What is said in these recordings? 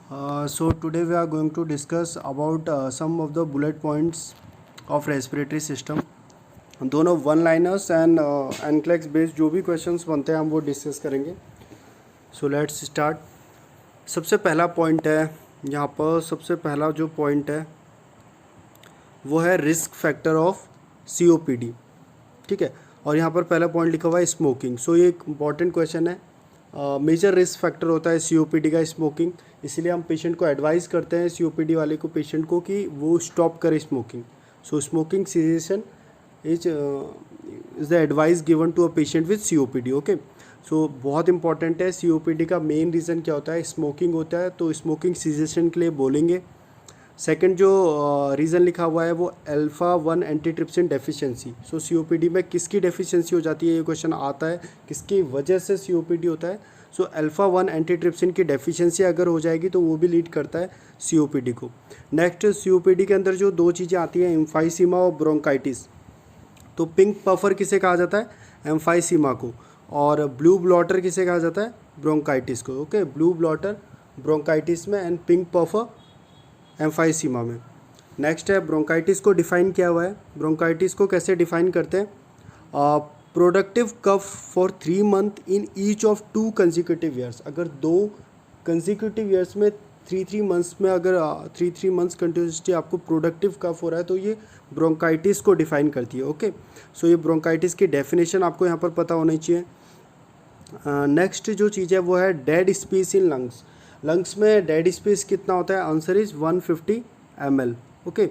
So today we are going to discuss about some of the bullet points of respiratory system. दोनों one liners and NCLEX based जो भी questions बनते हैं हम वो discuss करेंगे. So let's start. सबसे पहला पॉइंट है यहाँ पर. सबसे पहला जो पॉइंट है वो है रिस्क फैक्टर ऑफ COPD. ठीक है. और यहाँ पर पहला पॉइंट लिखा हुआ है स्मोकिंग. सो ये एक इम्पॉर्टेंट क्वेश्चन है. मेजर रिस्क फैक्टर होता है COPD का स्मोकिंग. इसीलिए हम पेशेंट को एडवाइस करते हैं COPD वाले को पेशेंट को कि वो स्टॉप करे smoking. So smoking cessation is the advice given to a patient with COPD. Okay. So बहुत इंपॉर्टेंट है. COPD का मेन रीज़न क्या होता है? स्मोकिंग होता है. तो स्मोकिंग सीजेशन के लिए बोलेंगे. सेकंड जो रीज़न लिखा हुआ है वो अल्फा-1 एंटीट्रिप्सिन डेफिशिएंसी. सो COPD में किसकी डेफिशिएंसी हो जाती है? ये क्वेश्चन आता है. किसकी वजह से COPD होता है? सो अल्फा-1 एंटीट्रिप्सिन की डेफिशिएंसी अगर हो जाएगी तो वो भी लीड करता है COPD को. नेक्स्ट COPD के अंदर जो दो चीज़ें आती हैं एम्फाइसीमा और ब्रोंकाइटिस. तो पिंक पफर किसे कहा जाता है? एम्फाइसीमा को. और ब्लू ब्लॉटर किसे कहा जाता है? ब्रोंकाइटिस को. ओके. ब्लू ब्लॉटर ब्रोंकाइटिस में एंड पिंक पफर एम्फाइसीमा में. नेक्स्ट है ब्रोंकाइटिस को डिफाइन किया हुआ है. ब्रोंकाइटिस को कैसे डिफाइन करते हैं? Productive cough for 3 month in each of 2 consecutive years. अगर 2 कंसिक्यूटिव ईयर्स में 3 मंथ्स में अगर 3 मंथ्स कंटिन्यूसली आपको प्रोडक्टिव कफ हो रहा है तो ये ब्रोंकाइटिस को डिफाइन करती है. ओके. सो ये ब्रोंकाइटिस की डेफिनेशन आपको यहाँ पर पता होनी चाहिए. नेक्स्ट जो चीज़ है वो है dead space in lungs. Lungs में डेड स्पेस कितना होता है? Answer is 150 ml. Okay.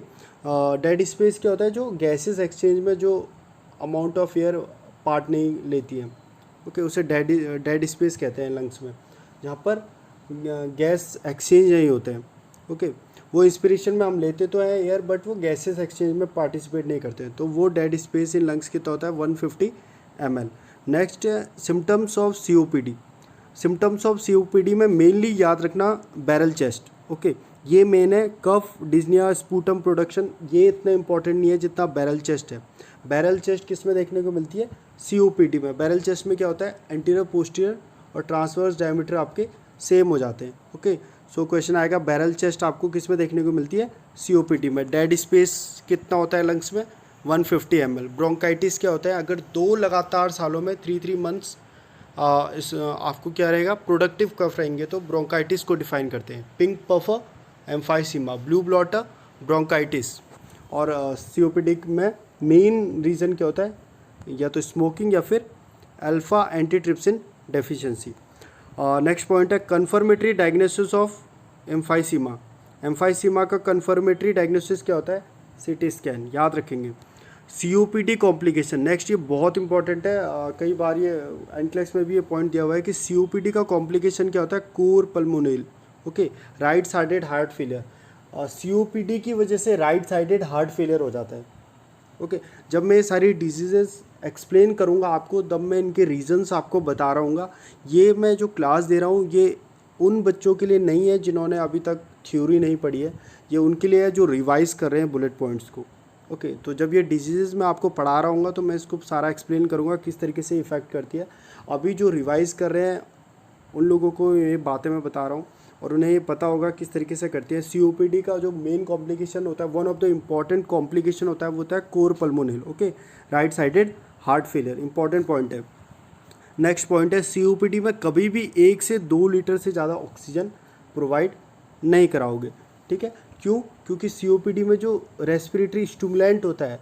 Dead space क्या होता है? जो गैसेस एक्सचेंज में जो अमाउंट ऑफ एयर पार्ट नहीं लेती है. ओके. उसे डेड स्पेस कहते हैं लंग्स में, जहाँ पर गैस एक्सचेंज नहीं होते हैं. ओके. वो इंस्पिरेशन में हम लेते तो हैं एयर बट वो गैसेस एक्सचेंज में पार्टिसिपेट नहीं करते हैं. तो वो डेड स्पेस इन लंग्स कितना होता है? 150 ml. Next symptoms of COPD. Symptoms of COPD में मेनली याद रखना बैरल चेस्ट. ओके. ये मेन है. कफ, डिज्निया, स्पूटम प्रोडक्शन ये इतना इंपॉर्टेंट नहीं है जितना बैरल चेस्ट है. बैरल चेस्ट किस में देखने को मिलती है? COPD में. बैरल चेस्ट में क्या होता है? एंटीरियर, पोस्टीरियर और ट्रांसवर्स डायमीटर आपके सेम हो जाते हैं. ओके. सो क्वेश्चन आएगा बैरल चेस्ट आपको किस में देखने को मिलती है? COPD में. डेड स्पेस कितना होता है लंग्स में? 150 ml. ब्रोंकाइटिस क्या होता है? अगर 2 लगातार सालों में 3 मंथ्स आपको क्या रहेगा? प्रोडक्टिव कफ रहेंगे तो ब्रोंकाइटिस को डिफाइन करते हैं. Pink puffer emphysema, blue bloater bronchitis. और COPD में मेन रीज़न क्या होता है? या तो स्मोकिंग या फिर alpha antitrypsin deficiency. Next point है confirmatory diagnosis of emphysema. Emphysema का कन्फर्मेटरी डायग्नोसिस क्या होता है? CT scan. याद रखेंगे. COPD complication. नेक्स्ट ये बहुत इंपॉर्टेंट है. कई बार ये एनक्लेक्स में भी ये पॉइंट दिया हुआ है कि COPD का कॉम्प्लिकेशन क्या होता है? Cor pulmonale. Okay. Right sided heart failure. COPD की वजह से राइट साइडेड हार्ट फेलियर हो जाता है. ओके. जब मैं ये सारी डिजीजेस एक्सप्लेन करूँगा आपको तब मैं इनके रीजंस आपको बता रहा हूँ. ये मैं जो क्लास दे रहा हूँ ये उन बच्चों के लिए नहीं है जिन्होंने अभी तक थ्योरी नहीं पढ़ी है. ये उनके लिए है जो रिवाइज कर रहे हैं बुलेट पॉइंट्स को. ओके. तो जब ये डिजीज़ मैं आपको पढ़ा रहा हूँ तो मैं इसको सारा एक्सप्लेन करूँगा किस तरीके से इफ़ेक्ट करती है. अभी जो रिवाइज कर रहे हैं उन लोगों को ये बातें मैं बता रहा हूँ और उन्हें ये पता होगा किस तरीके से करती है. COPD का जो मेन कॉम्प्लिकेशन होता है, one of the important complication होता है वो होता है cor pulmonale. Okay. Right sided heart failure. Important point है. नेक्स्ट पॉइंट है COPD में कभी भी 1 से 2 लीटर से ज़्यादा ऑक्सीजन प्रोवाइड नहीं कराओगे. ठीक है. क्यों? क्योंकि COPD में जो रेस्पिरेटरी स्टिमुलेंट होता है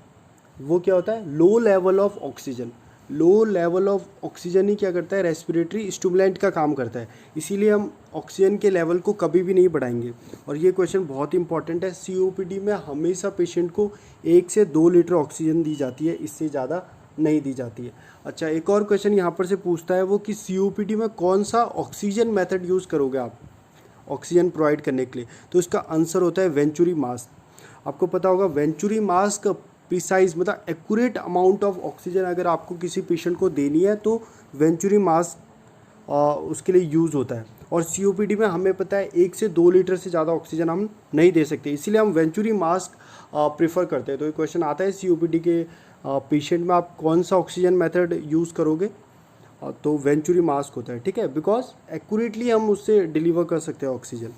वो क्या होता है? Low level of oxygen. Low level of oxygen ही क्या करता है? रेस्पिरेटरी स्टिमुलेंट का काम करता है. इसीलिए हम ऑक्सीजन के लेवल को कभी भी नहीं बढ़ाएंगे. और ये क्वेश्चन बहुत इंपॉर्टेंट है. COPD में हमेशा पेशेंट को 1 से 2 लीटर ऑक्सीजन दी जाती है, इससे ज़्यादा नहीं दी जाती है. अच्छा, एक और क्वेश्चन यहाँ पर से पूछता है वो कि COPD में कौन सा ऑक्सीजन मेथड यूज़ करोगे आप ऑक्सीजन प्रोवाइड करने के लिए? तो इसका आंसर होता है वेंचुरी मास्क. आपको पता होगा वेंचुरी मास्क प्रिसाइज मतलब एक्यूरेट अमाउंट ऑफ ऑक्सीजन अगर आपको किसी पेशेंट को देनी है तो वेंचुरी मास्क उसके लिए यूज़ होता है. और COPD में हमें पता है 1 से 2 लीटर से ज़्यादा ऑक्सीजन हम नहीं दे सकते, इसीलिए हम वेंचुरी मास्क प्रेफर करते हैं. तो ये क्वेश्चन आता है COPD के पेशेंट में आप कौन सा ऑक्सीजन मेथड यूज़ करोगे? तो वेंचुरी मास्क होता है. ठीक है. बिकॉज एक्यूरेटली हम उससे डिलीवर कर सकते हैं ऑक्सीजन.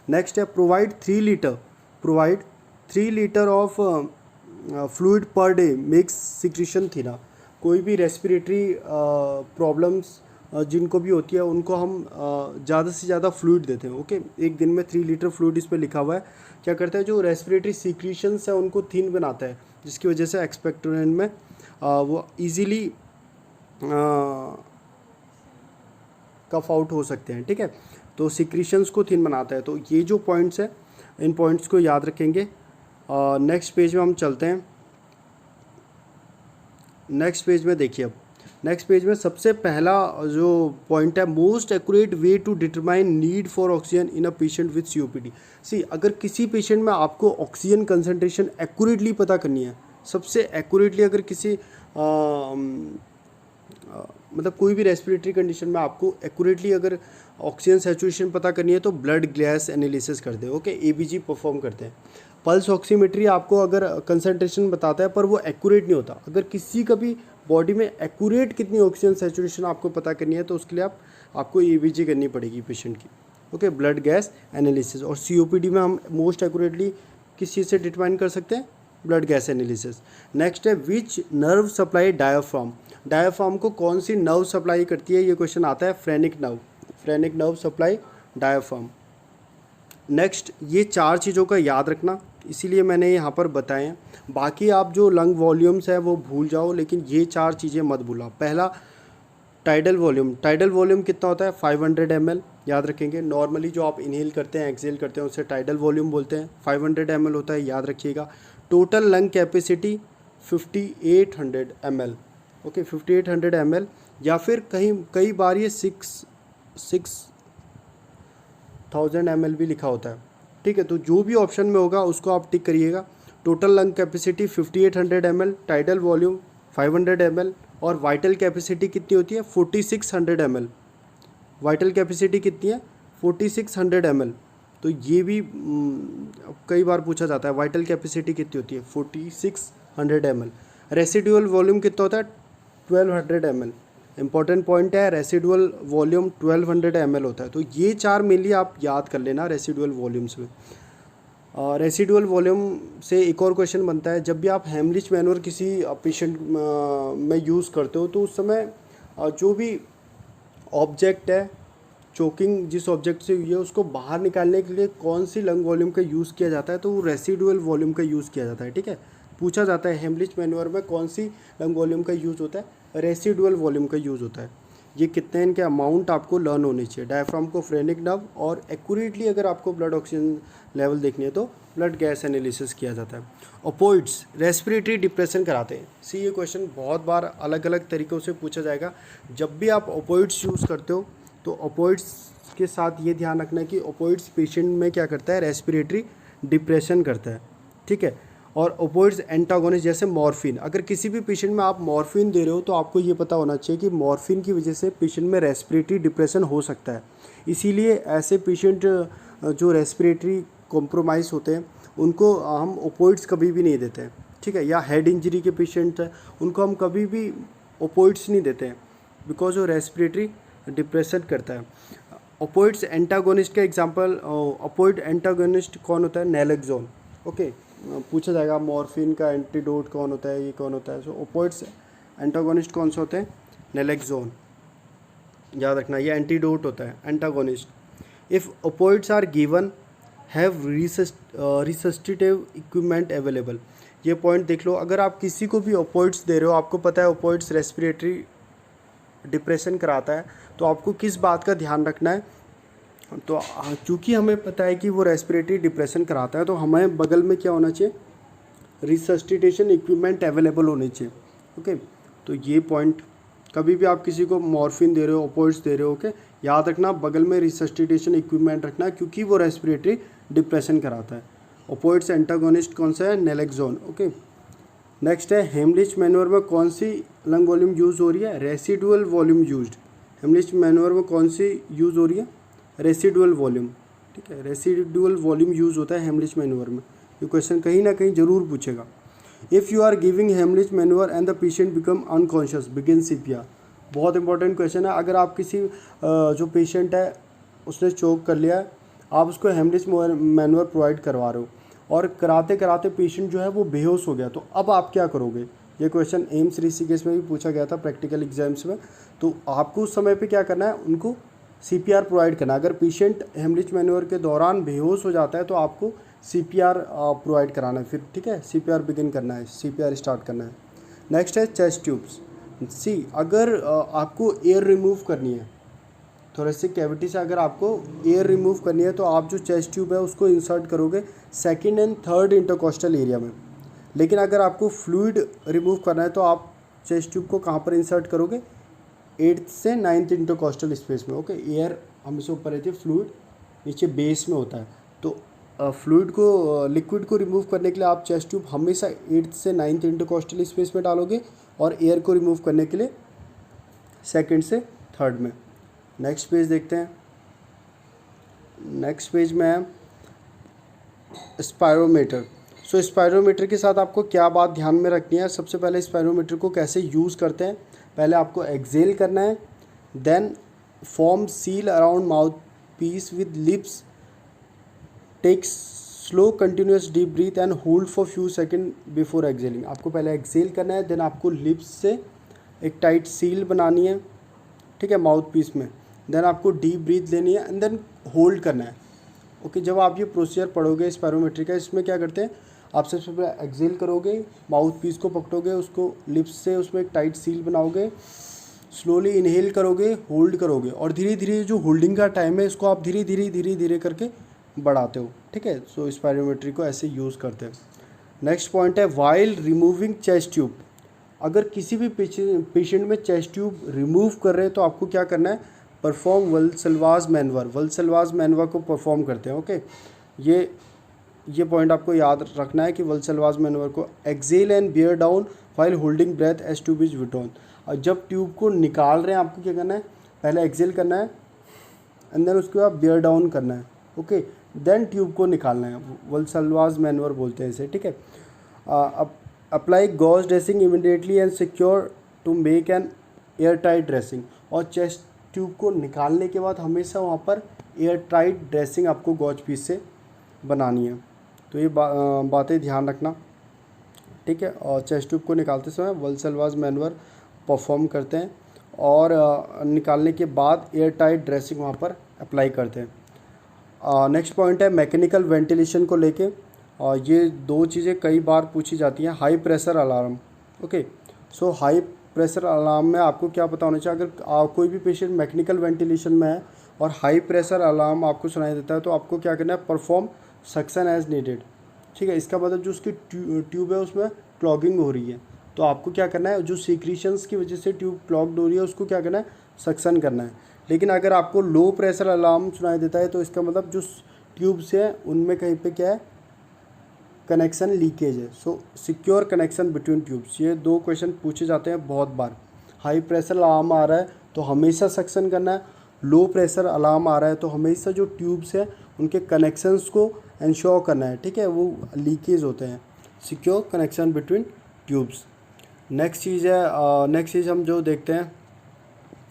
नेक्स्ट है provide 3 litre of fluid per day makes secretion थिना। कोई भी रेस्पिरेटरी प्रॉब्लम्स जिनको भी होती है उनको हम ज़्यादा से ज़्यादा फ्लूइड देते हैं। ओके, एक दिन में 3 लीटर फ्लूइड इस पर लिखा हुआ है। क्या करता है, जो रेस्पिरेटरी सिक्रीशंस है उनको थिन बनाता है, जिसकी वजह से एक्सपेक्टोरेंट में वो इजीली कफ आउट हो सकते हैं। ठीक है, तो सिक्रीशंस को थिन बनाता है। तो ये जो पॉइंट्स है इन पॉइंट्स को याद रखेंगे। नेक्स्ट पेज में हम चलते हैं। नेक्स्ट पेज में देखिए, अब नेक्स्ट पेज में सबसे पहला जो पॉइंट है, most accurate way to determine need for oxygen in a patient with COPD। See, अगर किसी पेशेंट में आपको ऑक्सीजन कंसंट्रेशन एक्यूरेटली पता करनी है, सबसे एक्यूरेटली अगर किसी मतलब कोई भी रेस्पिरेटरी कंडीशन में आपको एक्यूरेटली अगर ऑक्सीजन सैचुरेशन पता करनी है तो ब्लड गैस एनालिसिस करते हैं। ओके, ABG परफॉर्म करते हैं। पल्स ऑक्सीमेट्री आपको अगर कंसंट्रेशन बताता है पर वो एक्यूरेट नहीं होता। अगर किसी का भी बॉडी में एक्यूरेट कितनी ऑक्सीजन सैचुरेशन आपको पता करनी है तो उसके लिए आपको ABG करनी पड़ेगी पेशेंट की। Okay, blood gas analysis. और COPD में हम मोस्ट एक्यूरेटली किस चीज़ से डिटरमाइन कर सकते हैं, ब्लड गैस एनालिसिस। नेक्स्ट है which nerve supply diaphragm. Diaphragm को कौन सी नर्व सप्लाई करती है, ये क्वेश्चन आता है। Phrenic nerve supply diaphragm. Next, ये 4 चीज़ों का याद रखना, इसीलिए मैंने यहाँ पर बताए हैं। बाकी आप जो लंग वॉल्यूम्स है वो भूल जाओ, लेकिन ये 4 चीज़ें मत भूलना। पहला, टाइडल वॉल्यूम कितना होता है, 500 ml याद रखेंगे। नॉर्मली जो आप इनहेल करते हैं, एक्सहेल करते हैं, उसे टाइडल वॉल्यूम बोलते हैं। 500 ml होता है, याद रखिएगा। Total lung capacity 5800 ml। Okay, 5800 ml, या फिर कई बार ये 6000 ml भी लिखा होता है। ठीक है, तो जो भी ऑप्शन में होगा उसको आप टिक करिएगा। Total lung capacity 5800 ml, tidal volume 500 ml, और वाइटल कैपेसिटी कितनी होती है, 4600 ml। वाइटल कैपेसिटी कितनी है, 4600 ml। तो ये भी कई बार पूछा जाता है, वाइटल कैपेसिटी कितनी होती है, 4600 ml। रेसिडुअल वॉल्यूम कितना होता है, 1200 ml। इंपॉर्टेंट पॉइंट है, रेसिडुअल वॉल्यूम 1200 ml होता है। तो ये 4 मेनली आप याद कर लेना रेसिडुअल वॉल्यूम्स में। रेसिडुअल वॉल्यूम से एक और क्वेश्चन बनता है, जब भी आप हेमलिच मैन्योर किसी पेशेंट में यूज़ करते हो तो उस समय जो भी ऑब्जेक्ट है, चोकिंग जिस ऑब्जेक्ट से हुई है, उसको बाहर निकालने के लिए कौन सी लंग वॉल्यूम का यूज़ किया जाता है, तो वो रेसिडुअल वॉल्यूम का यूज़ किया जाता है। ठीक है, पूछा जाता है हेमलिच मैन्योर में कौन सी लंग वॉल्यूम का यूज़ होता है, रेसिडुअल वॉल्यूम का यूज़ होता है। ये कितने इनके अमाउंट आपको लर्न होने चाहिए। डायफ्राम को फ्रेनिक नर्व, और एक्यूरेटली अगर आपको ब्लड ऑक्सीजन लेवल देखनी है तो ब्लड गैस एनालिसिस किया जाता है। ओपोइड्स रेस्पिरेटरी डिप्रेशन कराते हैं। सी, ये क्वेश्चन बहुत बार अलग अलग तरीक़ों से पूछा जाएगा। जब भी आप ओपोइड्स यूज़ करते हो तो ओपोइड्स के साथ ये ध्यान रखना है कि ओपोइड्स पेशेंट में क्या करता है, रेस्पिरेटरी डिप्रेशन करता है। ठीक है, और ओपोइड्स एंटागोनिस्ट जैसे मॉर्फिन। अगर किसी भी पेशेंट में आप मॉर्फिन दे रहे हो तो आपको ये पता होना चाहिए कि मॉर्फिन की वजह से पेशेंट में रेस्पिरेटरी डिप्रेशन हो सकता है। इसीलिए ऐसे पेशेंट जो रेस्पिरेटरी कॉम्प्रोमाइज़ होते हैं उनको हम ओपोइड्स कभी भी नहीं देते हैं। ठीक है, या हेड इंजरी के पेशेंट हैं उनको हम कभी भी ओपोइड्स नहीं देते हैं, बिकॉज वो रेस्पिरेटरी डिप्रेशन करता है। ओपोइड्स एंटागोनिस्ट का एग्जांपल, ओपोइड एंटागोनिस्ट कौन होता है, नैलेक्सोन। ओके, पूछा जाएगा मॉर्फिन का एंटीडोट कौन होता है, ये कौन होता है। सो ओपोइड्स एंटागोनिस्ट कौन से होते हैं, नैलेक्सोन, याद रखना। ये एंटीडोट होता है, antagonist. If opioids are given have resuscitative equipment available. ये पॉइंट देख लो, अगर आप किसी को भी ओपोइड्स दे रहे हो, आपको पता है ओपोइड्स रेस्पिरेटरी डिप्रेशन कराता है, तो आपको किस बात का ध्यान रखना है, तो चूँकि हमें पता है कि वो रेस्पिरेटरी डिप्रेशन कराता है तो हमें बगल में क्या होना चाहिए, रिसस्टिटेशन इक्विपमेंट अवेलेबल होने चाहिए। ओके, तो ये पॉइंट, कभी भी आप किसी को मॉर्फिन दे रहे हो, ओपोइड्स दे रहे हो, ओके, याद रखना बगल में रिसस्टिटेशन इक्विपमेंट रखना, क्योंकि वो रेस्पिरेटरी डिप्रेशन कराता है। ओपोइड्स एंटागोनिस्ट कौन सा है, नैलेक्सोन। ओके, नेक्स्ट है हेमलिच मैन्योर में कौन सी लंग वॉल्यूम यूज़ हो रही है, residual volume used. Heimlich manure में कौन सी यूज़ हो रही है, रेसिडुअल वॉल्यूम। ठीक है, रेसिडुअल वॉल्यूम यूज़ होता है हेमलिच मैन्योर में। ये क्वेश्चन कहीं ना कहीं ज़रूर पूछेगा। If you are giving Heimlich manoeuvre and the patient become unconscious begin CPR। बहुत इंपॉर्टेंट क्वेश्चन है। अगर आप किसी जो पेशेंट है उसने चोक कर लिया है आप उसको हेमलिच मैनुअर प्रोवाइड करवा रहे हो और कराते कराते पेशेंट जो है वो बेहोश हो गया, तो अब आप क्या करोगे? ये क्वेश्चन एम्स ऋषिकेश में भी पूछा गया था प्रैक्टिकल एग्जाम्स में। तो आपको उस समय पे क्या करना है, उनको सीपीआर प्रोवाइड करना है। अगर पेशेंट हेमलिच मैनुअर के दौरान बेहोश हो जाता है तो आपको सीपीआर प्रोवाइड कराना है फिर, ठीक है, सीपीआर बिगिन करना है, सीपीआर स्टार्ट करना है। नेक्स्ट है चेस्ट ट्यूब्स। सी, अगर आपको एयर रिमूव करनी है, थोरेसिक कैविटी से अगर आपको एयर रिमूव करनी है तो आप जो चेस्ट ट्यूब है उसको इंसर्ट करोगे second and third intercostal area में। लेकिन अगर आपको फ्लूइड रिमूव करना है तो आप चेस्ट ट्यूब को कहाँ पर इंसर्ट करोगे? 8th से 9th इंटरकोस्टल स्पेस में। ओके, एयर हमेशा ऊपर रहती है, फ्लूइड नीचे बेस में होता है। तो फ्लूइड को, लिक्विड को रिमूव करने के लिए आप चेस्ट ट्यूब हमेशा 8th से 9th इंटरकोस्टल स्पेस में डालोगे और एयर को रिमूव करने के लिए 2nd से 3rd में। नेक्स्ट पेज देखते हैं। नेक्स्ट पेज में है स्पायरोमीटर। सो स्पायरोमीटर के साथ आपको क्या बात ध्यान में रखनी है? सबसे पहले स्पायरोमीटर को कैसे यूज़ करते हैं, पहले आपको एक्सेल करना है, then form seal around mouthpiece with lips, take slow continuous deep breath and hold for few second before exhaling. आपको पहले एक्सेल करना है, देन आपको लिप्स से एक टाइट सील बनानी है, ठीक है, माउथ पीस में, देन आपको डीप ब्रीथ लेनी है एंड देन होल्ड करना है। ओके, जब आप ये प्रोसीजर पढ़ोगे स्पायरोमेट्री का, इसमें क्या करते हैं, आप सबसे पहले एक्सेल करोगे, माउथ पीस को पकड़ोगे, उसको लिप्स से उसमें एक टाइट सील बनाओगे, स्लोली इनहेल करोगे, होल्ड करोगे और धीरे धीरे जो होल्डिंग का टाइम है इसको आप धीरे धीरे करके बढ़ाते हो, ठीक है। सो स्पायरोमेट्री को ऐसे यूज़ करते हैं। नेक्स्ट पॉइंट है वाइल रिमूविंग चेस्ट ट्यूब। अगर किसी भी पेशेंट में चेस्ट ट्यूब रिमूव कर रहे हैं तो आपको क्या करना है, परफॉर्म वल्सलवाज मैनवर। वल्सलवाज मैनवर को परफॉर्म करते हैं। ओके, ये पॉइंट आपको याद रखना है कि वल्सलवाज मैनवर को exhale and bear down while holding breath as tube is withdrawn. और जब ट्यूब को निकाल रहे हैं आपको क्या करना है, पहले एक्सेल करना है एंड देन उसके बाद बियर डाउन करना है। ओके, देन ट्यूब को निकालना है, वल्सलवाज मैनवर बोलते हैं इसे, ठीक है। Apply gauze dressing immediately and secure to make an airtight dressing. और चेस्ट ट्यूब को निकालने के बाद हमेशा वहाँ पर एयर टाइट ड्रेसिंग आपको गॉज पीस से बनानी है। तो ये बातें ध्यान रखना, ठीक है। और चेस्ट ट्यूब को निकालते समय वल्सलवाज मैनवर परफॉर्म करते हैं और निकालने के बाद एयर टाइट ड्रेसिंग वहाँ पर अप्लाई करते हैं। नेक्स्ट पॉइंट है मैकेनिकल वेंटिलेशन को लेके, और ये दो चीज़ें कई बार पूछी जाती हैं। High pressure alarm. ओके, सो हाई प्रेशर अलार्म में आपको क्या पता होना चाहिए, अगर कोई भी पेशेंट मैकेनिकल वेंटिलेशन में है और हाई प्रेशर अलार्म आपको सुनाई देता है तो आपको क्या करना है, परफॉर्म सक्शन एज नीडेड, ठीक है। इसका मतलब जो उसकी ट्यूब है उसमें क्लॉगिंग हो रही है तो आपको क्या करना है, जो सीक्रीशंस की वजह से ट्यूब क्लॉग्ड हो रही है उसको क्या करना है, सक्शन करना है। लेकिन अगर आपको लो प्रेशर अलार्म सुनाई देता है तो इसका मतलब जो ट्यूब्स है उनमें कहीं पे क्या है, कनेक्शन लीकेज है। सो सिक्योर कनेक्शन बिटवीन ट्यूब्स। ये दो क्वेश्चन पूछे जाते हैं बहुत बार। हाई प्रेशर अलार्म आ रहा है तो हमेशा सक्शन करना है, लो प्रेशर अलार्म आ रहा है तो हमेशा जो ट्यूब्स है उनके कनेक्शंस को इंश्योर करना है, ठीक है, वो लीकेज होते हैं। Secure connection between tubes. Next चीज़ हम जो देखते हैं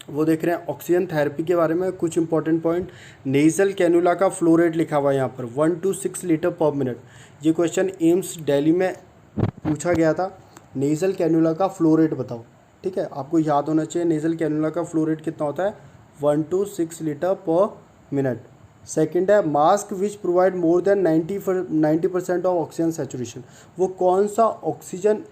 वो देख रहे हैं ऑक्सीजन थेरेपी के बारे में। कुछ इंपॉर्टेंट पॉइंट, नेजल कैनुला का फ्लो रेट लिखा हुआ है यहाँ पर 1 to 6 लीटर पर मिनट। ये क्वेश्चन एम्स दिल्ली में पूछा गया था। नेजल कैनुला का फ्लो रेट बताओ, ठीक है, आपको याद होना चाहिए नेजल कैनुला का फ्लो रेट कितना होता है, 1 to 6 litre per minute. Second है mask which provide more than 90% of oxygen saturation. वो कौन सा ऑक्सीजन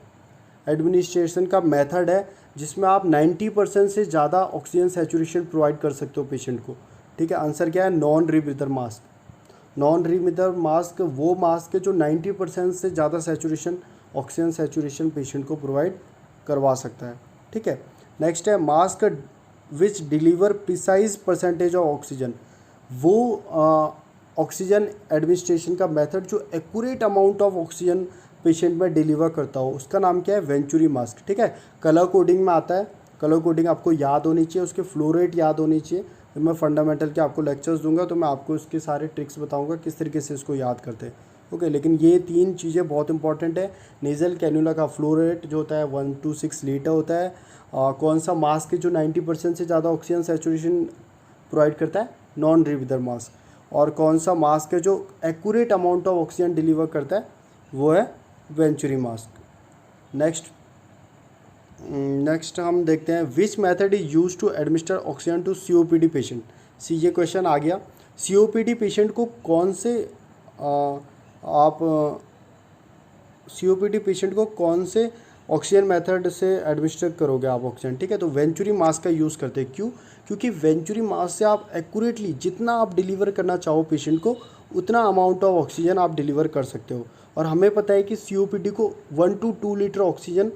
एडमिनिस्ट्रेशन का मेथड है जिसमें आप 90% से ज़्यादा ऑक्सीजन सेचुरेशन प्रोवाइड कर सकते हो पेशेंट को, ठीक है। आंसर क्या है, नॉन रीब्रीदर मास्क। नॉन रीब्रीदर मास्क वो मास्क है जो 90% से ज़्यादा सेचुरेशन, ऑक्सीजन सेचुरेशन पेशेंट को प्रोवाइड करवा सकता है, ठीक है। नेक्स्ट है mask which deliver precise percentage of oxygen. वो ऑक्सीजन एडमिनिस्ट्रेशन का मेथड जो accurate amount of oxygen patient में डिलीवर करता हो, उसका नाम क्या है, वेंचुरी मास्क, ठीक है। कलर कोडिंग में आता है, कलर कोडिंग आपको याद होनी चाहिए, उसके फ्लो रेट याद होनी चाहिए। तो मैं फंडामेंटल के आपको लेक्चर्स दूंगा तो मैं आपको उसके सारे ट्रिक्स बताऊंगा किस तरीके से इसको याद करते हैं। ओके, लेकिन ये तीन चीज़ें बहुत इंपॉर्टेंट है। नेजल कैनुला का फ्लो रेट जो होता है 1 to 6 लीटर होता है। कौन सा मास्क है जो 90% से ज़्यादा ऑक्सीजन सेचुरेशन प्रोवाइड करता है, नॉन रीब्रीदर मास्क। और कौन सा मास्क है जो accurate amount of oxygen deliver करता है, वो है वेंचुरी मास्क। नेक्स्ट हम देखते हैं which method is use to administer oxygen to COPD patient. ये क्वेश्चन आ गया, COPD पेशेंट को कौन से आप COPD पेशेंट को कौन से ऑक्सीजन मेथड से एडमिनिस्टर करोगे आप ऑक्सीजन, ठीक है। तो वेंचुरी मास्क का यूज़ करते हैं। क्यों? क्योंकि वेंचुरी मास्क से आप एक्यूरेटली जितना आप डिलीवर करना चाहो पेशेंट को, उतना अमाउंट ऑफ ऑक्सीजन आप डिलीवर कर सकते हो। और हमें पता है कि COPD को 1 to 2 लीटर ऑक्सीजन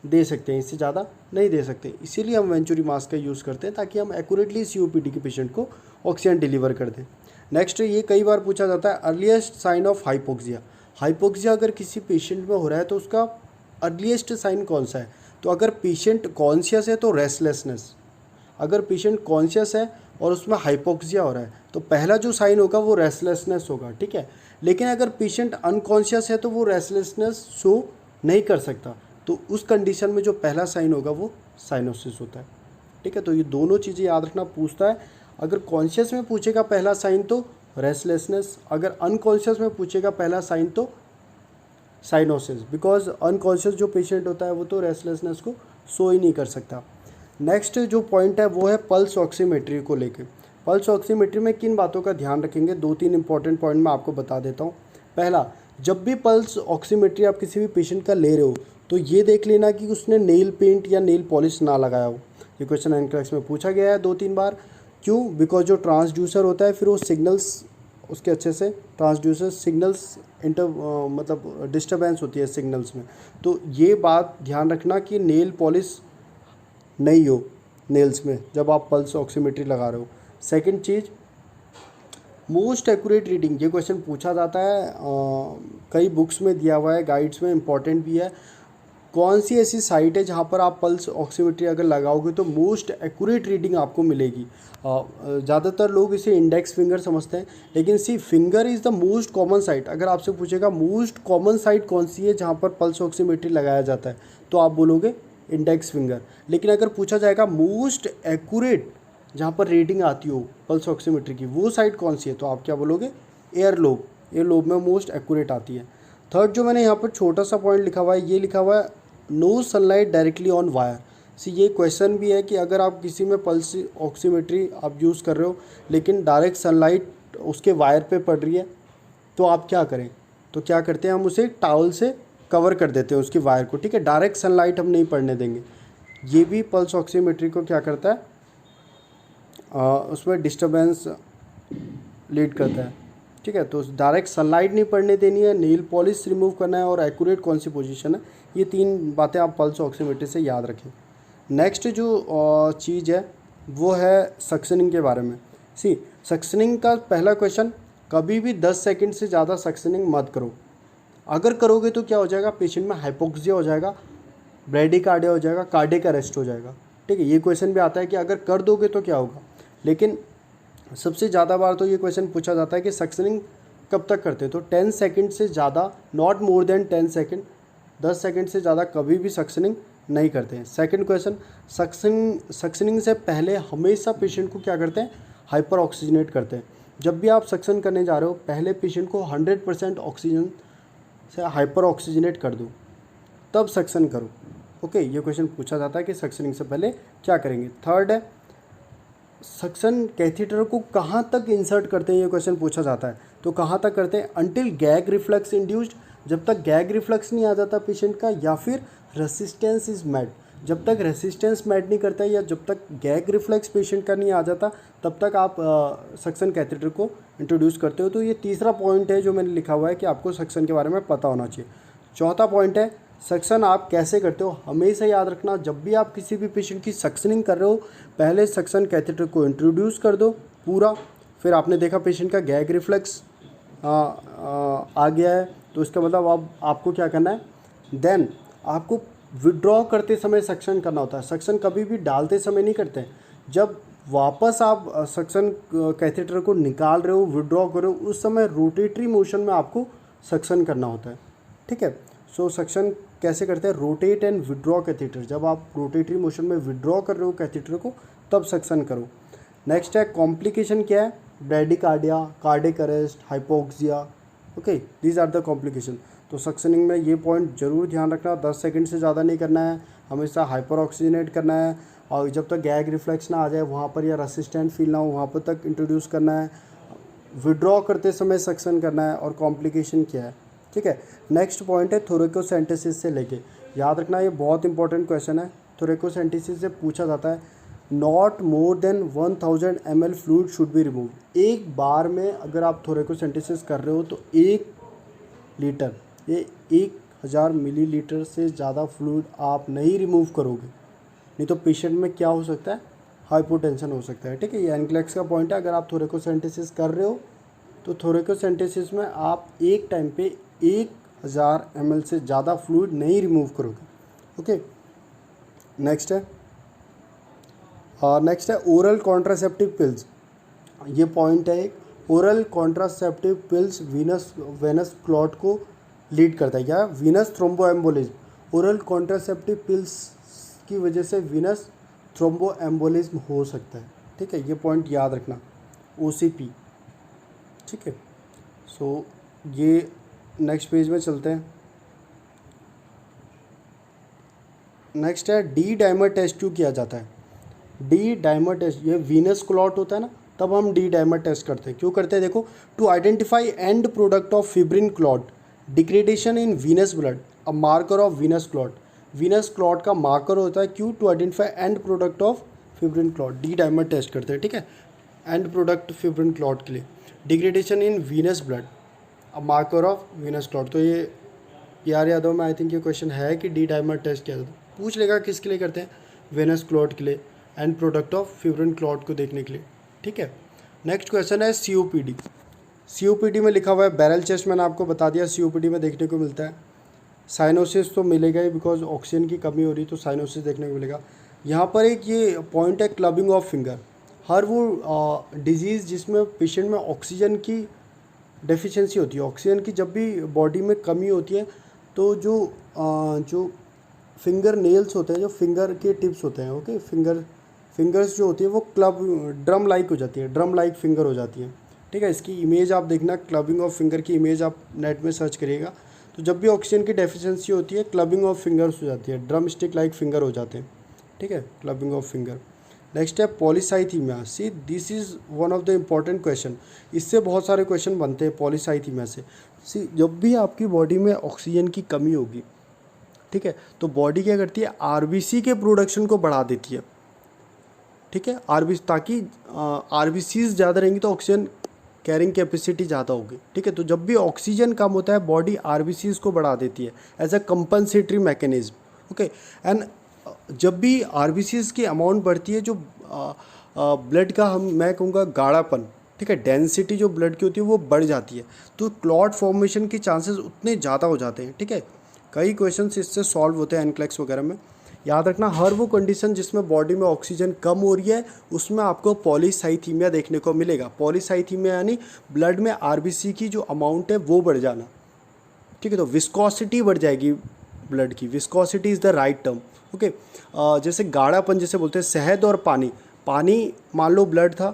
दे सकते हैं, इससे ज़्यादा नहीं दे सकते। इसीलिए हम वेंचुरी मास्क का यूज़ करते हैं ताकि हम एक्यूरेटली COPD के पेशेंट को ऑक्सीजन डिलीवर कर दें। नेक्स्ट, ये कई बार पूछा जाता है earliest sign of hypoxia. Hypoxia अगर किसी पेशेंट में हो रहा है तो उसका अर्लीस्ट साइन कौन सा है? तो अगर पेशेंट कॉन्शियस है तो रेस्टलेसनेस। अगर पेशेंट कॉन्शियस है और उसमें हाइपोक्सिया हो रहा है तो पहला जो साइन होगा वो रेस्टलेसनेस होगा, ठीक है। लेकिन अगर पेशेंट अनकॉन्शियस है तो वो रेस्टलेसनेस शो नहीं कर सकता, तो उस कंडीशन में जो पहला साइन होगा वो साइनोसिस होता है, ठीक है। तो ये दोनों चीज़ें याद रखना। पूछता है अगर कॉन्शियस में पूछेगा पहला साइन तो रेस्टलेसनेस, अगर अनकॉन्शियस में पूछेगा पहला साइन तो साइनोसिस, बिकॉज अनकॉन्शियस जो पेशेंट होता है वो तो रेस्टलेसनेस को शो ही नहीं कर सकता। नेक्स्ट जो पॉइंट है वो है पल्स ऑक्सीमेट्री को लेके। पल्स ऑक्सीमेट्री में किन बातों का ध्यान रखेंगे, 2-3 इंपॉर्टेंट पॉइंट मैं आपको बता देता हूँ। पहला, जब भी पल्स ऑक्सीमेट्री आप किसी भी पेशेंट का ले रहे हो तो ये देख लेना कि उसने नेल पेंट या नेल पॉलिश ना लगाया हो। ये क्वेश्चन एनक्लेक्स में पूछा गया है 2-3 बार। क्यों? बिकॉज जो ट्रांसड्यूसर होता है फिर वो सिग्नल्स उसके अच्छे से ट्रांसड्यूसर सिग्नल्स मतलब डिस्टर्बेंस होती है सिग्नल्स में। तो ये बात ध्यान रखना कि नेल पॉलिश नहीं हो नेल्स में जब आप पल्स ऑक्सीमेट्री लगा रहे हो। सेकंड चीज़, मोस्ट एक्यूरेट रीडिंग। ये क्वेश्चन पूछा जाता है, कई बुक्स में दिया हुआ है, गाइड्स में, इंपॉर्टेंट भी है। कौन सी ऐसी साइट है जहाँ पर आप पल्स ऑक्सीमेट्री अगर लगाओगे तो मोस्ट एक्यूरेट रीडिंग आपको मिलेगी? ज़्यादातर लोग इसे इंडेक्स फिंगर समझते हैं, लेकिन see finger is the most common site. अगर आपसे पूछेगा मोस्ट कॉमन साइट कौन सी है जहाँ पर पल्स ऑक्सीमेट्री लगाया जाता है, तो आप बोलोगे इंडेक्स फिंगर। लेकिन अगर पूछा जाएगा मोस्ट एक्यूरेट जहाँ पर रीडिंग आती हो पल्स ऑक्सीमेट्री की, वो साइट कौन सी है, तो आप क्या बोलोगे? Air lobe. एयर लोब में मोस्ट एक्यूरेट आती है। थर्ड, जो मैंने यहाँ पर छोटा सा पॉइंट लिखा हुआ है, ये लिखा हुआ है no sunlight directly on wire. See ये क्वेश्चन भी है कि अगर आप किसी में पल्स ऑक्सीमेट्री आप यूज़ कर रहे हो लेकिन डायरेक्ट सनलाइट उसके वायर पे पड़ रही है तो आप क्या करें? तो क्या करते हैं, हम उसे टॉवल से कवर कर देते हैं उसकी वायर को, ठीक है। डायरेक्ट सनलाइट हम नहीं पड़ने देंगे। ये भी पल्स ऑक्सीमेट्री को क्या करता है, उसमें डिस्टर्बेंस लीड करता है, ठीक है। तो डायरेक्ट सनलाइट नहीं पड़ने देनी है, नेल पॉलिश रिमूव करना है और एक्यूरेट कौन सी पोजीशन है, ये 3 बातें आप पल्स ऑक्सीमेट्री से याद रखें। नेक्स्ट जो चीज़ है वो है सक्शनिंग के बारे में। सी सक्शनिंग का पहला क्वेश्चन, कभी भी 10 सेकंड से ज़्यादा सक्शनिंग मत करो। अगर करोगे तो क्या हो जाएगा, पेशेंट में हाइपोक्सिया हो जाएगा, ब्रेडिकार्डिया हो जाएगा, कार्डियक अरेस्ट हो जाएगा, ठीक है। ये क्वेश्चन भी आता है कि अगर कर दोगे तो क्या होगा। लेकिन सबसे ज़्यादा बार तो ये क्वेश्चन पूछा जाता है कि सक्शनिंग कब तक करते हैं, तो 10 सेकंड से ज़्यादा, not more than 10 second, 10 second से ज़्यादा कभी भी सक्शनिंग नहीं करते हैं। सेकंड क्वेश्चन, सक्शनिंग से पहले हमेशा पेशेंट को क्या करते हैं, हाइपर ऑक्सीजनेट करते हैं। जब भी आप सक्शन करने जा रहे हो पहले पेशेंट को 100% ऑक्सीजन से हाइपर ऑक्सीजनेट कर दो, तब सक्शन करो, ओके। ये क्वेश्चन पूछा जाता है कि सक्शनिंग से पहले क्या करेंगे। थर्ड है, सक्शन कैथीटर को कहाँ तक इंसर्ट करते हैं, ये क्वेश्चन पूछा जाता है। तो कहाँ तक करते हैं, अंटिल गैग रिफ्लक्स इंड्यूस्ड, जब तक गैग रिफ्लक्स नहीं आ जाता पेशेंट का, या फिर रेसिस्टेंस इज मैट, जब तक रेसिस्टेंस मैट नहीं करता है या जब तक गैग रिफ्लक्स पेशेंट का नहीं आ जाता तब तक आप सक्शन कैथीटर को इंट्रोड्यूस करते हो। तो ये तीसरा पॉइंट है जो मैंने लिखा हुआ है कि आपको सक्शन के बारे में पता होना चाहिए। चौथा पॉइंट है, सक्शन आप कैसे करते हो, हमेशा याद रखना जब भी आप किसी भी पेशेंट की सक्शनिंग कर रहे हो पहले सक्शन कैथेटर को इंट्रोड्यूस कर दो पूरा। फिर आपने देखा पेशेंट का गैग रिफ्लेक्स आ गया है तो इसका मतलब अब आपको क्या करना है, देन आपको विड्रॉ करते समय सक्शन करना होता है। सक्शन कभी भी डालते समय नहीं करते हैं, जब वापस आप सक्शन कैथेटर को निकाल रहे हो, विड्रॉ कर रहे हो, उस समय रोटेटरी मोशन में आपको सक्शन करना होता है, ठीक है। सो सक्शन कैसे करते हैं, रोटेट एंड विड्रॉ कैथेटर, जब आप रोटेटरी मोशन में विड्रॉ कर रहे हो कैथेटर को तब सक्शन करो। नेक्स्ट है कॉम्प्लिकेशन क्या है, bradycardia, cardiac arrest, hypoxia. Okay, these are the complication. तो सक्शनिंग में ये पॉइंट जरूर ध्यान रखना, 10 सेकंड से ज़्यादा नहीं करना है, हमेशा हाइपर ऑक्सीजनेट करना है, और जब तक गैग रिफ्लेक्स ना आ जाए वहाँ पर, या रेसिस्टेंट फील ना हो वहाँ पर तक इंट्रोड्यूस करना है। विड्रॉ करते समय सक्शन करना है, और कॉम्प्लिकेशन क्या है। ठीक है, नेक्स्ट पॉइंट है थोरेकोसेंटेसिस से लेके, याद रखना ये बहुत इंपॉर्टेंट क्वेश्चन है। थोरेकोसेंटेसिस से पूछा जाता है not more than 1000 ml fluid should be remove. एक बार में अगर आप थोरेकोसेंटेसिस कर रहे हो तो 1 लीटर, ये 1000 मिलीलीटर से ज़्यादा फ्लूइड आप नहीं रिमूव करोगे, नहीं तो पेशेंट में क्या हो सकता है, हाइपोटेंशन हो सकता है। ठीक है, ये एनक्लेक्स का पॉइंट है। अगर आप थोरेकोसेंटेसिस कर रहे हो तो थोरेकोसेंटेसिस में आप एक टाइम पे 1000 ml से ज़्यादा फ्लूइड नहीं रिमूव करोगे। ओके, नेक्स्ट है ओरल कॉन्ट्रासेप्टिव पिल्स। ये पॉइंट है एक, oral contraceptive pills venous clot को लीड करता है, या venous thromboembolism. Oral contraceptive pills की वजह से वीनस थ्रोम्बोएम्बोलिज्म हो सकता है। ठीक है, ये पॉइंट याद रखना, OCP। ठीक है, सो ये नेक्स्ट पेज में चलते हैं। नेक्स्ट है डी डाइमर टेस्ट क्यों किया जाता है। डी डाइमर टेस्ट, ये वीनस क्लॉट होता है ना, तब हम डी डाइमर टेस्ट करते हैं। क्यों करते हैं, देखो, to identify end product of fibrin clot degradation in venous blood, a marker of venous clot. Venous clot का मार्कर होता है, क्यों, to identify end product of fibrin clot. D dimer test करते हैं। ठीक है, एंड प्रोडक्ट फिब्रिन क्लॉट के लिए, degradation in venous blood, a marker of venous clot. तो ये यार यादव में आई थिंक ये क्वेश्चन है कि डी डाइमर टेस्ट किया जाता है, पूछ लेगा किसके लिए करते हैं, वेनस क्लॉट के लिए, and product of fibrin clot को देखने के लिए। ठीक है, नेक्स्ट क्वेश्चन है COPD। COPD में लिखा हुआ है बैरल चेस्ट, मैंने आपको बता दिया COPD में देखने को मिलता है। साइनोसिस तो मिलेगा ही, बिकॉज ऑक्सीजन की कमी हो रही तो साइनोसिस देखने को मिलेगा। यहाँ पर एक ये पॉइंट है क्लबिंग ऑफ फिंगर। हर वो डिजीज़ जिसमें पेशेंट में ऑक्सीजन की डेफिशिएंसी होती है, ऑक्सीजन की जब भी बॉडी में कमी होती है तो जो फिंगर नेल्स होते हैं, जो फिंगर के टिप्स होते हैं, ओके, फिंगर्स जो होती है वो ड्रम लाइक हो जाती है, ड्रम लाइक फिंगर हो जाती है। ठीक है, इसकी इमेज आप देखना, क्लबिंग ऑफ फिंगर की इमेज आप नेट में सर्च करिएगा। तो जब भी ऑक्सीजन की डेफिशिएंसी होती है क्लबिंग ऑफ फिंगर्स हो जाती है, ड्रम स्टिक लाइक फिंगर हो जाते हैं। ठीक है, क्लबिंग ऑफ फिंगर। नेक्स्ट है polycythaemia. See, this is one of the important question, इससे बहुत सारे क्वेश्चन बनते हैं पॉलीसाइथीमिया से। सी, जब भी आपकी बॉडी में ऑक्सीजन की कमी होगी, ठीक है, तो बॉडी क्या करती है, RBC के प्रोडक्शन को बढ़ा देती है। ठीक है, RBC, ताकि RBCs ज़्यादा रहेंगी तो ऑक्सीजन कैरिंग कैपेसिटी ज़्यादा होगी। ठीक है, तो जब भी ऑक्सीजन कम होता है बॉडी RBCs को बढ़ा देती है as a compensatory mechanism. Okay, and जब भी RBCs की अमाउंट बढ़ती है, जो ब्लड का मैं कहूँगा गाढ़ापन, ठीक है, डेंसिटी जो ब्लड की होती है वो बढ़ जाती है, तो क्लॉट फॉर्मेशन के चांसेस उतने ज़्यादा हो जाते हैं। ठीक है, कई क्वेश्चंस इससे सॉल्व होते हैं एनक्लेक्स वगैरह में। याद रखना, हर वो कंडीशन जिसमें बॉडी में ऑक्सीजन कम हो रही है उसमें आपको पॉलीसाइथीमिया देखने को मिलेगा। पॉलीसाइथीमिया यानी ब्लड में RBC की जो अमाउंट है वो बढ़ जाना। ठीक है, तो विस्कोसिटी बढ़ जाएगी ब्लड की, viscosity is the right term. Okay, जैसे गाढ़ापन जैसे बोलते हैं, शहद और पानी मान लो ब्लड था,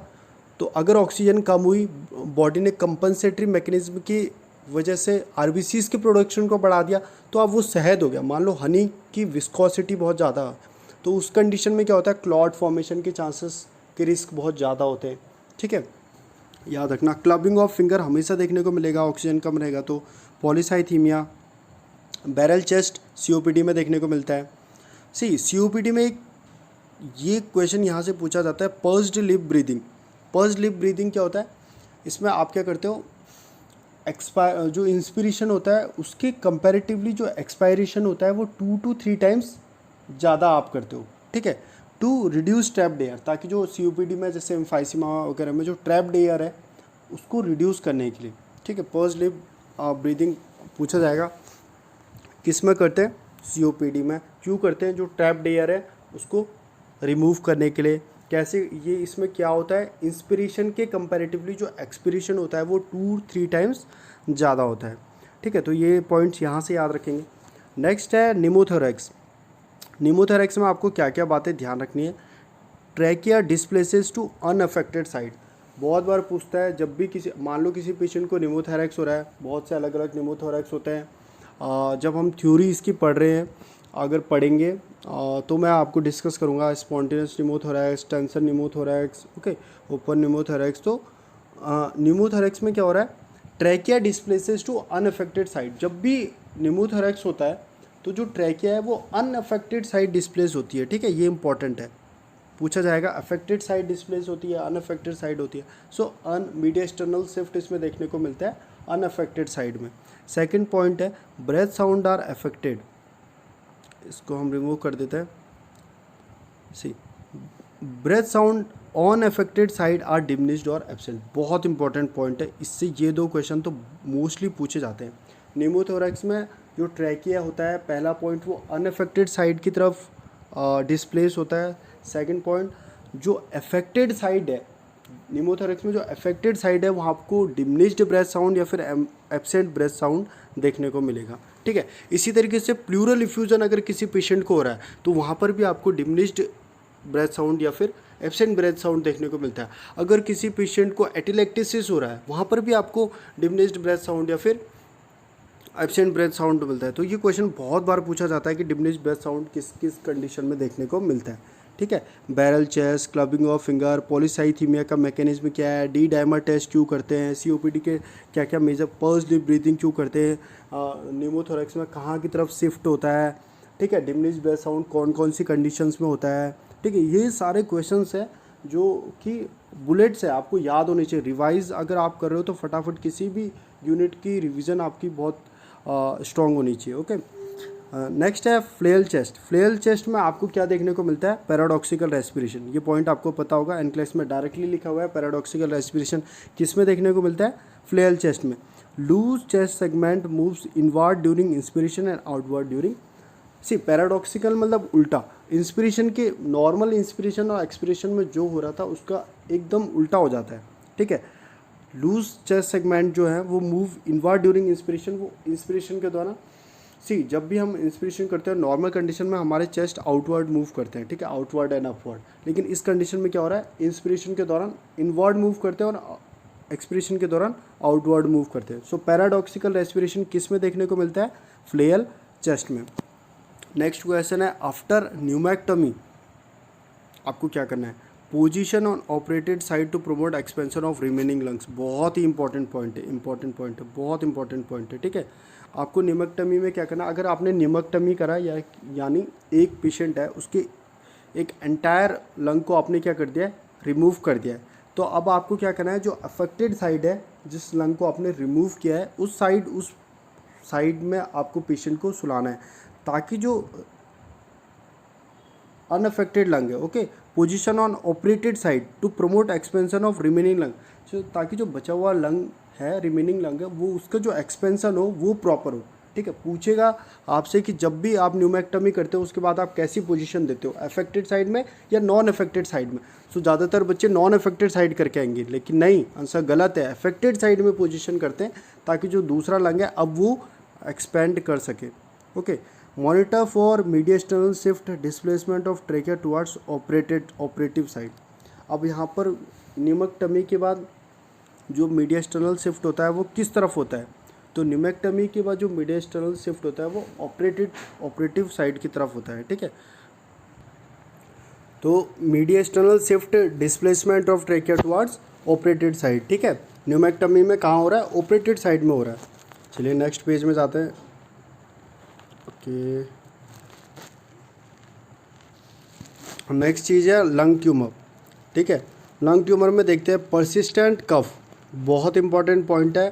तो अगर ऑक्सीजन कम हुई, बॉडी ने कंपनसेटरी मैकेनिज्म की वजह से RBCs के प्रोडक्शन को बढ़ा दिया, तो अब वो शहद हो गया। मान लो हनी की विस्कोसिटी बहुत ज़्यादा, तो उस कंडीशन में क्या होता है, क्लॉट फॉर्मेशन के चांसेस के रिस्क बहुत ज़्यादा होते हैं। ठीक है, याद रखना, क्लबिंग ऑफ फिंगर हमेशा देखने को मिलेगा, ऑक्सीजन कम रहेगा तो। पॉलीसाइथीमिया, बैरल चेस्ट COPD में देखने को मिलता है। COPD में एक ये क्वेश्चन यहाँ से पूछा जाता है, pursued lip breathing. Pursued lip breathing क्या होता है, इसमें आप क्या करते हो, जो इंस्पिरेशन होता है उसके कंपैरेटिवली जो एक्सपायरेशन होता है वो 2 to 3 टाइम्स ज़्यादा आप करते हो। ठीक है, टू रिड्यूस ट्रैप्ड एयर, ताकि जो COPD में जैसे एम्फाइसीमा वगैरह में जो ट्रैप्ड एयर है उसको रिड्यूस करने के लिए। ठीक है, पर्स्ड लिप ब्रीदिंग पूछा जाएगा, किस में करते हैं, COPD में। क्यों करते हैं, जो ट्रैप्ड एयर है उसको रिमूव करने के लिए। कैसे, ये इसमें क्या होता है, इंस्पिरेशन के कंपैरेटिवली जो एक्सपिरेशन होता है वो 2-3 टाइम्स ज़्यादा होता है। ठीक है, तो ये पॉइंट्स यहाँ से याद रखेंगे। नेक्स्ट है निमोथोरैक्स। में आपको क्या क्या बातें ध्यान रखनी है। Trachea displaces to unaffected side. बहुत बार पूछता है जब भी किसी, मान लो किसी पेशेंट को निमोथोरैक्स हो रहा है, बहुत से अलग अलग निमोथोरैक्स होते हैं। जब हम थ्योरी इसकी पढ़ रहे हैं, अगर पढ़ेंगे तो मैं आपको डिस्कस करूँगा spontaneous pneumothorax, tension pneumothorax, okay, open pneumothorax. तो निमोथोरैक्स में क्या हो रहा है, trachea displaces to unaffected side. जब भी निमोथोरैक्स होता है तो जो ट्रैकिया है वो अनअफेक्टेड साइड डिस्प्लेस होती है, ठीक है, ये इंपॉर्टेंट है, पूछा जाएगा। अफेक्टेड साइड डिस्प्लेस होती है, अनअफेक्टेड साइड होती है। सो अन मीडियस्टर्नल शिफ्ट इसमें देखने को मिलता है अनअफेक्टेड साइड में। सेकंड पॉइंट है ब्रेथ साउंड आर अफेक्टेड, इसको हम रिमूव कर देते हैं। See breath sound on affected side are diminished और एब्सेंट, बहुत इंपॉर्टेंट पॉइंट है, इससे ये दो क्वेश्चन तो मोस्टली पूछे जाते हैं। निमोथोरैक्स में जो ट्रैकिया होता है, पहला पॉइंट वो अनअफेक्टेड साइड की तरफ डिस्प्लेस होता है। सेकंड पॉइंट, जो अफेक्टेड साइड है निमोथोरैक्स में, जो अफेक्टेड साइड है वहाँ आपको डिमिनिश्ड ब्रेथ साउंड या फिर एब्सेंट ब्रेथ साउंड देखने को मिलेगा, ठीक है। इसी तरीके से प्लूरल इफ्यूजन अगर किसी पेशेंट को हो रहा है तो वहाँ पर भी आपको डिमिनिश्ड ब्रेथ साउंड या फिर एब्सेंट ब्रेथ साउंड देखने को मिलता है। अगर किसी पेशेंट को एटिलेक्टिसिस हो रहा है वहाँ पर भी आपको डिमिनिश्ड ब्रेथ साउंड या फिर एब्सेंट ब्रेथ साउंड मिलता है। तो ये क्वेश्चन बहुत बार पूछा जाता है कि डिमिनिश्ड ब्रेथ साउंड किस किस कंडीशन में देखने को मिलता है, ठीक है। Barrel chest, clubbing of finger, polycythaemia का मैकेनिज्म क्या है, डी डायमर टेस्ट क्यों करते हैं, सीओपीडी के क्या क्या मेजर, पर्स डीप ब्रीथिंग क्यों करते हैं, निमोथोरैक्स में कहाँ की तरफ शिफ्ट होता है, ठीक है, डिमिनिश्ड ब्रेथ साउंड कौन कौन सी कंडीशंस में होता है, ठीक है। ये सारे क्वेश्चंस हैं जो कि बुलेट्स है, आपको याद होनी चाहिए। रिवाइज अगर आप कर रहे हो तो फटाफट किसी भी यूनिट की रिवीजन आपकी बहुत स्ट्रॉन्ग होनी चाहिए, ओके। नेक्स्ट है फ्लेल चेस्ट। फ्लेल चेस्ट में आपको क्या देखने को मिलता है, पैराडॉक्सिकल रेस्पिरेशन। ये पॉइंट आपको पता होगा, एनक्लेस में डायरेक्टली लिखा हुआ है। पैराडॉक्सिकल रेस्पिरेशन किस में देखने को मिलता है, फ्लेल चेस्ट में। Loose chest segment moves inward during inspiration and outward during, see paradoxical मतलब उल्टा, इंस्पिरेशन के नॉर्मल इंस्पिरेशन और एक्सपिरेशन में जो हो रहा था उसका एकदम उल्टा हो जाता है, ठीक है। लूज चेस्ट सेगमेंट जो है वो मूव इनवर्ड ड्यूरिंग इंस्पिरेशन, वो इंस्पिरेशन के दौरान, सी जब भी हम इंस्पिरेशन करते हैं नॉर्मल कंडीशन में हमारे चेस्ट आउटवर्ड मूव करते हैं, ठीक है, आउटवर्ड एंड अपवर्ड। लेकिन इस कंडीशन में क्या हो रहा है, इंस्पिरेशन के दौरान इनवर्ड मूव करते हैं और एक्सपिरेशन के दौरान आउटवर्ड मूव करते हैं। सो पैराडॉक्सिकल रेस्पिरेशन किस में देखने को मिलता है, फ्लेयल चेस्ट में। नेक्स्ट क्वेश्चन है आफ्टर न्यूमैक्टमी आपको क्या करना है, position on operated side to promote expansion of remaining lungs. बहुत ही इंपॉर्टेंट पॉइंट है, बहुत इंपॉर्टेंट पॉइंट है, ठीक है। आपको निमैक्टमी में क्या करना, अगर आपने निमैक्टमी करा या यानी एक पेशेंट है उसके एक एंटायर लंग को आपने क्या कर दिया है, रिमूव कर दिया है, तो अब आपको क्या करना है, जो अफेक्टेड साइड है जिस लंग को आपने रिमूव किया है उस साइड में आपको पेशेंट को सुलाना है, ताकि जो अनअफेक्टेड लंग है, okay, position on operated side to promote expansion of remaining lung, ताकि जो बचा हुआ लंग है, रिमेनिंग लंग है, वो उसका जो एक्सपेंशन हो वो प्रॉपर हो, ठीक है। पूछेगा आपसे कि जब भी आप न्यूमैक्टमी करते हो उसके बाद आप कैसी पोजीशन देते हो, अफेक्टेड साइड में या नॉन अफेक्टेड साइड में। सो ज़्यादातर बच्चे नॉन अफेक्टेड साइड करके आएंगे, लेकिन नहीं, आंसर गलत है, अफेक्टेड साइड में पोजीशन करते हैं ताकि जो दूसरा लंग है अब वो एक्सपेंड कर सके, okay. Monitor for mediastinal shift displacement of trachea towards operative side. अब यहाँ पर निमैक्टमी के बाद जो मीडियस्टर्नल शिफ्ट होता है वो किस तरफ होता है, तो निमैक्टमी के बाद जो मीडियस्टर्नल शिफ्ट होता है वो ऑपरेटिव साइड की तरफ होता है, ठीक है। तो mediastinal shift displacement of trachea towards operated side, ठीक है, निमैक्टमी में कहाँ हो रहा है, ऑपरेटेड साइड में हो रहा है। चलिए नेक्स्ट पेज में जाते हैं, ओके। नेक्स्ट चीज़ है लंग ट्यूमर, ठीक है। लंग ट्यूमर में देखते हैं परसिस्टेंट कफ, बहुत इंपॉर्टेंट पॉइंट है।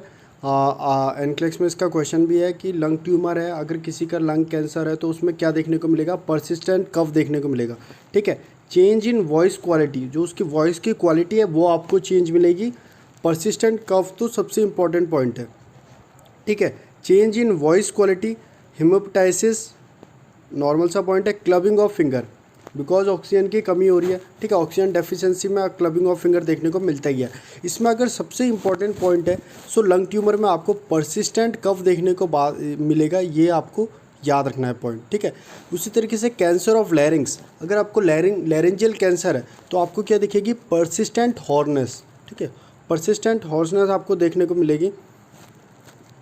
एनक्लेक्स में इसका क्वेश्चन भी है कि लंग ट्यूमर है, अगर किसी का लंग कैंसर है तो उसमें क्या देखने को मिलेगा, परसिस्टेंट कफ देखने को मिलेगा, ठीक है। चेंज इन वॉइस क्वालिटी, जो उसकी वॉइस की क्वालिटी है वो आपको चेंज मिलेगी। परसिस्टेंट कफ तो सबसे इंपॉर्टेंट पॉइंट है, ठीक है। Change in voice quality, haemoptysis normal सा पॉइंट है। Clubbing of finger, because oxygen की कमी हो रही है, ठीक है, ऑक्सीजन डेफिशिएंसी में क्लबिंग ऑफ फिंगर देखने को मिलता ही है। इसमें अगर सबसे इंपॉर्टेंट पॉइंट है सो लंग ट्यूमर में आपको परसिस्टेंट कफ देखने को मिलेगा, ये आपको याद रखना है पॉइंट, ठीक है। उसी तरीके से कैंसर ऑफ लैरिंग्स, अगर आपको लैरेंजियल कैंसर है तो आपको क्या दिखेगी, परसिस्टेंट हॉर्नेस, ठीक है। परसिस्टेंट हॉर्सनेस आपको देखने को मिलेगी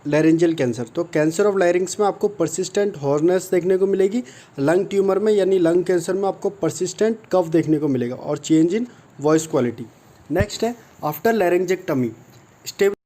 लैरेंजियल कैंसर, तो कैंसर ऑफ लैरिंग्स में आपको परसिस्टेंट हॉर्सनेस देखने को मिलेगी। लंग ट्यूमर में यानी लंग कैंसर में आपको परसिस्टेंट कफ देखने को मिलेगा और change in voice quality. Next है आफ्टर लैरेंजेक्टमी स्टेबल